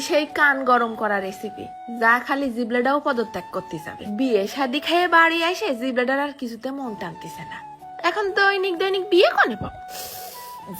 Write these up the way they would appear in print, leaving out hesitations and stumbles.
সেই কান গরম করা রেসিপি, যা খালি জিবলাটাও পদত্যাগ করতে যাবে। বিয়ে শাদী খেয়ে বাড়ি আসে জিবলাটার আর কিছুতে মন টানতেছে না। এখন দৈনিক দৈনিক বিয়ে কনে পাবো,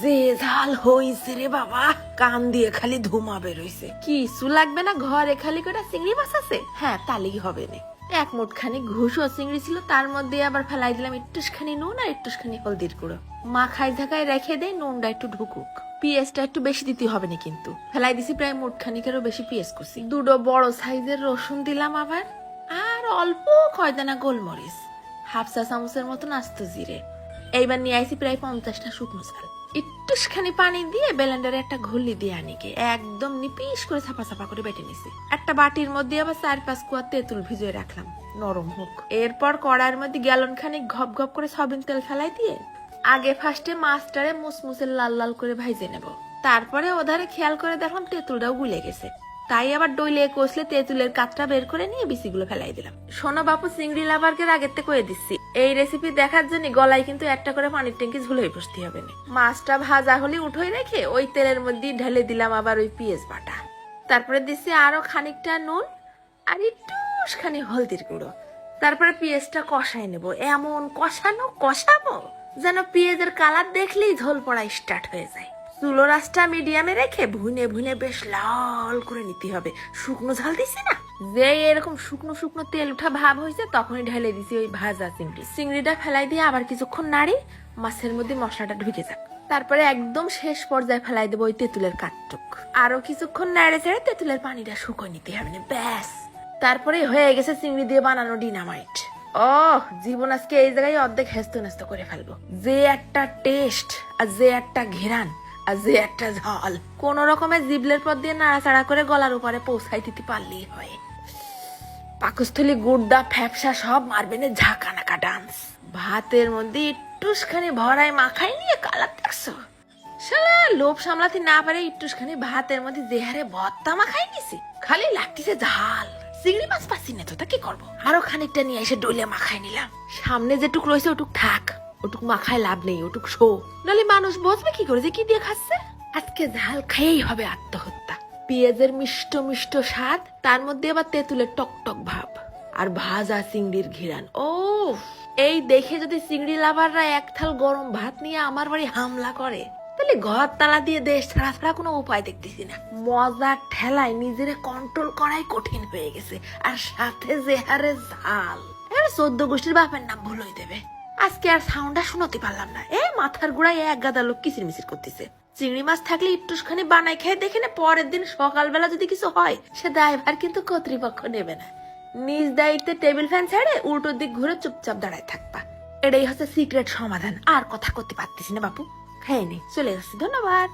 যে ঝাল হইছে রে বাবা, কান দিয়ে খালি ধুমা বেরোইছে। কিছু লাগবে না, ঘরে খালি করে চিংড়ি মাছ আছে, হ্যাঁ তালেই হবে না। এক মুঠখানি ঘুষো চিংড়ি ছিল, তার মধ্যে আবার ফেলাই দিলাম একটুখানি নুন আর একটুখানি হলদির গুঁড়ো। মাখায় ঢাকায় রেখে দেয়, নুনটা একটু ঢুকুক। পেঁয়াজটা একটু বেশি দিতে হবে না কিন্তু। ফেলাই দিছি প্রায় মুঠখানিকেরও বেশি পেঁয়াজ করছি। দুটো বড় সাইজের রসুন দিলাম আবার, আর অল্প কয়দানা গোলমরিচ, হাফ চা চামচের মতন আস্ত জিরে। এইবার নিয়ে আইছি প্রায় 50টা শুকনো চাল। একটুখানি পানি দিয়ে ব্লেন্ডারে একটা ঘুলি দিয়ে আনিকে একদম নিপিস করে ছাপা ছাপা করে বেটে নিছি। একটা বাটির মধ্যে আবার 4-5 কোয়া তেঁতুল ভিজিয়ে রাখলাম নরম হোক। এরপর কড়াইয়ের মধ্যে গ্যালন খানিক ঘপ ঘপ করে সয়াবিন তেল ফেলাই দিয়ে আগে ফার্স্টে মাছটারে মুসমুসে লাল লাল করে ভাইজে নেব। তারপরে ওধারে খেয়াল করে দেখলাম তেঁতুলটাও গুলে গেছে, তাই আবার ডইলে কষলে তেঁতুলের কাতটা বের করে নিয়ে বিচিগুলো ফেলাই দিলাম। শোনো বাপু, চিংড়ি লাভারকে আগের থেকে কয়ে দিচ্ছি, এই রেসিপি দেখার জন্য গলায় কিন্তু একটা করে পানির ট্যাঙ্কি ঝুলে বসতে হবে না। মাছটা ভাজা হলে উঠোই রেখে ওই তেলের মধ্যে ঢেলে দিলাম আবার ওই পেঁয়াজ বাটা। তারপরে দিচ্ছি আরো খানিকটা নুন আর একটুখানি হলদির গুঁড়ো। তারপরে পেঁয়াজটা কষাই নেব, এমন কষাবো যেন পেঁয়াজের কালার দেখলেই ঝোল পড়া স্টার্ট হয়ে যায়। চুলো রাসটা মিডিয়ামে রেখে ভুনে ভুনে বেশ লাল করে নিতে হবে। শুকনো ঝাল দিছি না, যে এরকম শুকনো শুকনো তেল উঠা ভাব হয়েছে তখনই ঢেলে দিছি ওই ভাজা চিংড়িটা ফেলাই দিয়ে আবার কিছুক্ষণ নাড়ি মাছের মধ্যে মশলাটা ঢুকে যাক। তারপরে একদম শেষ পর্যায়ে ফেলাই দেবো ওই তেঁতুলের কাঠটুক। আরো কিছুক্ষণ নাড়ে ছেড়ে তেঁতুলের পানিটা শুকোয় নিতে হবে না, ব্যাস। তারপরে হয়ে গেছে চিংড়ি দিয়ে বানানো ডিনামাইট। ও জীবন আজকে এই জায়গায় অর্ধেক হেস্ত নেস্ত করে ফেলবো। যে একটা টেস্ট আর যে একটা ঘেরান আর যে একটা ঝাল, কোন রকমের জিবলের পর দিয়ে নাড়াচাড়া করে গলার উপরে পৌঁছাই দিতে পারলেই হয়। পাকস্থলী গুড়দা ফ্যাপসা সব মারবে না ঝাঁকা নাকা ডান্স। ভাতের মধ্যে একটুখানি ভরায় মাখাই নিয়ে কালার দেখছো, শালা লোভ সামলাতে না পারে একটুখানি ভাতের মধ্যে যে হারে ভর্তা মাখাই নিছি, খালি লাগতেছে ঝাল। চিংড়ি মাছ পাচ্ছি না তো, তা কি করবো? আরো খানিকটা নিয়ে এসে ডইলে মাখাই নিলাম। সামনে যেটুক রয়েছে ওটুক থাক, ওটুক মাখায় লাভ নেই, ওটুক শো, নাহলে মানুষ বুঝবে কি করে যে কি দিয়ে খাচ্ছে। আজকে ঝাল খেয়েই হবে আত্মহত্যা। পেঁয়াজের মিষ্ট মিষ্ট স্বাদ, তার মধ্যে আবার তেঁতুলের টক টক ভাব আর ভাজা চিংড়ির ঘিরান। ও এই দেখে যদি চিংড়ি লাভাররা এক থাল গরম ভাত নিয়ে আমার বাড়ি হামলা করে, তাহলে ঘর তালা দিয়ে দেশ ছাড়া ছাড়া কোনো উপায় দেখতেছি না। মজার ঠেলায় নিজেরে কন্ট্রোল করাই কঠিন হয়ে গেছে, আর সাথে যে হারে ঝাল, 14 গোষ্ঠীর বাপের নাম ভুল হয়ে দেবে। আজকে আর সাউন্ডটা শুনতে পারলাম না, মাথার গোড়ায় এক গাদা লোক কিচির মিচির করতেছে। চিংড়ি মাছ থাকলে একটুখানি বানাই খেয়ে দেখে না, পরের দিন সকালবেলা যদি কিছু হয় সে দায়ভার কিন্তু কর্তৃপক্ষ নেবে না। নিজ দায়িত্বে টেবিল ফ্যান ছেড়ে উল্টো দিক ঘুরে চুপচাপ দাঁড়ায় থাকবা, এটাই হচ্ছে সিক্রেট সমাধান। আর কথা করতে পারতেছি না বাপু, খেয়ে নি, চলে যাচ্ছি, ধন্যবাদ।